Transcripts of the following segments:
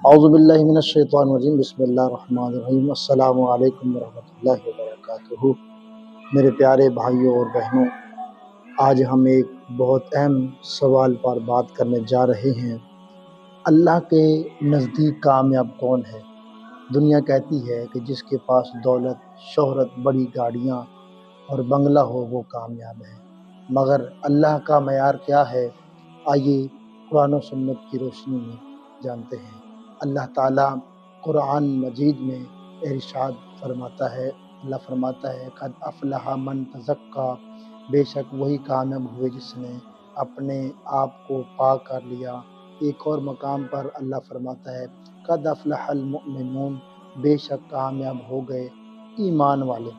اعوذ باللہ من الشیطان الرجیم، بسم اللہ الرحمن الرحیم۔ السلام علیکم ورحمۃ اللہ وبرکاتہ۔ میرے پیارے بھائیوں اور بہنوں، آج ہم ایک بہت اہم سوال پر بات کرنے جا رہے ہیں۔ اللہ کے نزدیک کامیاب کون ہے؟ دنیا کہتی ہے کہ جس کے پاس دولت، شہرت، بڑی گاڑیاں اور بنگلہ ہو وہ کامیاب ہے، مگر اللہ کا معیار کیا ہے؟ آئیے قرآن و سنت کی روشنی میں جانتے ہیں۔ اللہ تعالیٰ قرآن مجید میں ارشاد فرماتا ہے، اللہ فرماتا ہے قد افلح من تزکا، بے شک وہی کامیاب ہوئے جس نے اپنے آپ کو پاک کر لیا۔ ایک اور مقام پر اللہ فرماتا ہے قد افلح المؤمنون، بے شک کامیاب ہو گئے ایمان والے۔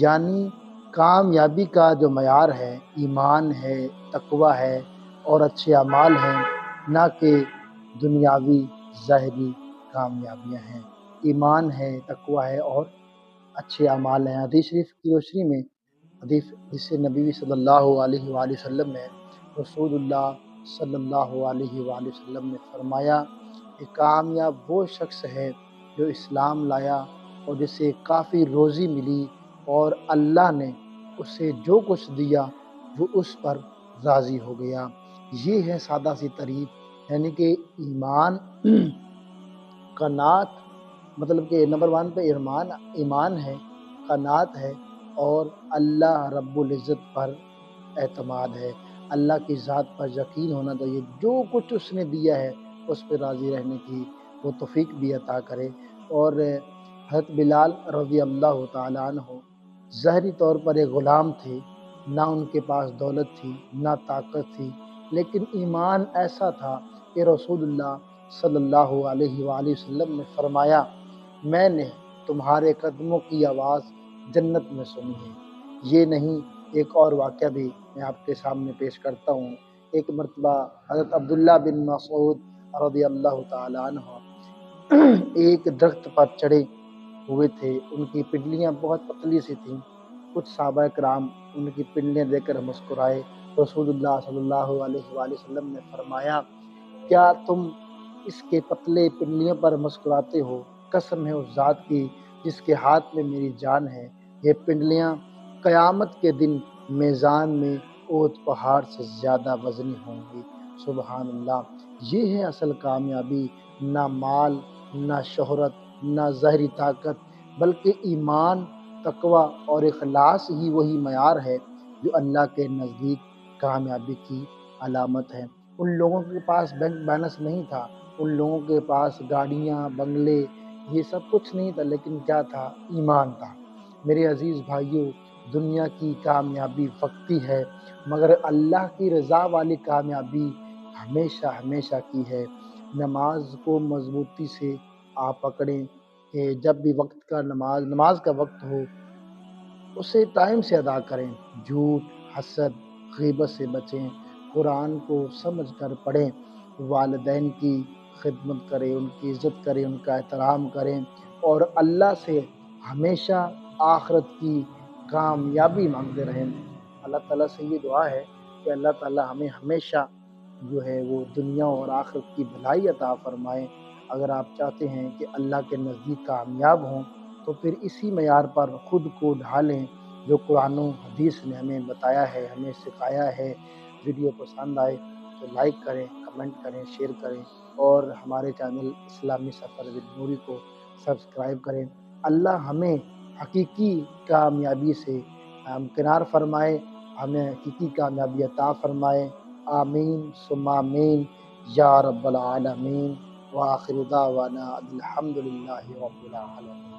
یعنی کامیابی کا جو معیار ہے ایمان ہے، تقوی ہے اور اچھے اعمال ہیں، نہ کہ دنیاوی ظاہری کامیابیاں ہیں۔ ایمان ہے، تقوی ہے اور اچھے اعمال ہیں۔ حدیث شریف کی روشنی میں حدیث نبی صلی اللہ علیہ وآلہ وسلم میں رسول اللہ صلی اللہ علیہ وآلہ وسلم نے فرمایا کہ کامیاب وہ شخص ہے جو اسلام لایا اور جسے کافی روزی ملی اور اللہ نے اسے جو کچھ دیا وہ اس پر راضی ہو گیا۔ یہ ہے سادہ سی تعریف، یعنی کہ ایمان قناعت، مطلب کہ نمبر 1 پہ ایمان ہے، قناعت ہے اور اللہ رب العزت پر اعتماد ہے۔ اللہ کی ذات پر یقین ہونا چاہیے، جو کچھ اس نے دیا ہے اس پہ راضی رہنے کی وہ توفیق بھی عطا کرے۔ اور حضرت بلال رضی اللہ تعالیٰ عنہ ظاہری طور پر ایک غلام تھے، نہ ان کے پاس دولت تھی نہ طاقت تھی، لیکن ایمان ایسا تھا کہ رسول اللہ صلی اللہ علیہ وآلہ وسلم نے فرمایا میں نے تمہارے قدموں کی آواز جنت میں سنی ہے۔ یہ نہیں، ایک اور واقعہ بھی میں آپ کے سامنے پیش کرتا ہوں۔ ایک مرتبہ حضرت عبداللہ بن مسعود رضی اللہ تعالیٰ عنہ ایک درخت پر چڑھے ہوئے تھے، ان کی پنڈلیاں بہت پتلی سی تھیں۔ کچھ صحابہ کرام ان کی پنڈلیاں دیکھ کر مسکرائے۔ رسول اللہ صلی اللہ علیہ وآلہ وسلم نے فرمایا کیا تم اس کے پتلے پنڈلیوں پر مسکراتے ہو؟ قسم ہے اس ذات کی جس کے ہاتھ میں میری جان ہے، یہ پنڈلیاں قیامت کے دن میزان میں احد پہاڑ سے زیادہ وزنی ہوں گی۔ سبحان اللہ! یہ ہے اصل کامیابی، نہ مال، نہ شہرت، نہ ظاہری طاقت، بلکہ ایمان، تقوی اور اخلاص ہی وہی معیار ہے جو اللہ کے نزدیک کامیابی کی علامت ہے۔ ان لوگوں کے پاس بینک بیلنس نہیں تھا، ان لوگوں کے پاس گاڑیاں، بنگلے، یہ سب کچھ نہیں تھا، لیکن کیا تھا؟ ایمان تھا۔ میرے عزیز بھائیوں، دنیا کی کامیابی وقتی ہے، مگر اللہ کی رضا والی کامیابی ہمیشہ ہمیشہ کی ہے۔ نماز کو مضبوطی سے آپ پکڑیں کہ جب بھی وقت کا نماز کا وقت ہو اسے ٹائم سے ادا کریں، جھوٹ، حسد، غیبت سے بچیں، قرآن کو سمجھ کر پڑھیں، والدین کی خدمت کریں، ان کی عزت کریں، ان کا احترام کریں اور اللہ سے ہمیشہ آخرت کی کامیابی مانگتے رہیں۔ اللہ تعالیٰ سے یہ دعا ہے کہ اللہ تعالیٰ ہمیں ہمیشہ جو ہے وہ دنیا اور آخرت کی بھلائی عطا فرمائے۔ اگر آپ چاہتے ہیں کہ اللہ کے نزدیک کامیاب ہوں تو پھر اسی معیار پر خود کو ڈھالیں جو قرآن و حدیث نے ہمیں بتایا ہے، ہمیں سکھایا ہے۔ ویڈیو پسند آئے تو لائک کریں، کمنٹ کریں، شیئر کریں اور ہمارے چینل اسلامی سفر ود نوری کو سبسکرائب کریں۔ اللہ ہمیں حقیقی کامیابی سے ہمکنار فرمائے، ہمیں حقیقی کامیابی عطا فرمائے۔ آمین ثم آمین یا رب العالمین۔ وآخر دعوانا الحمد للہ رب العالمین۔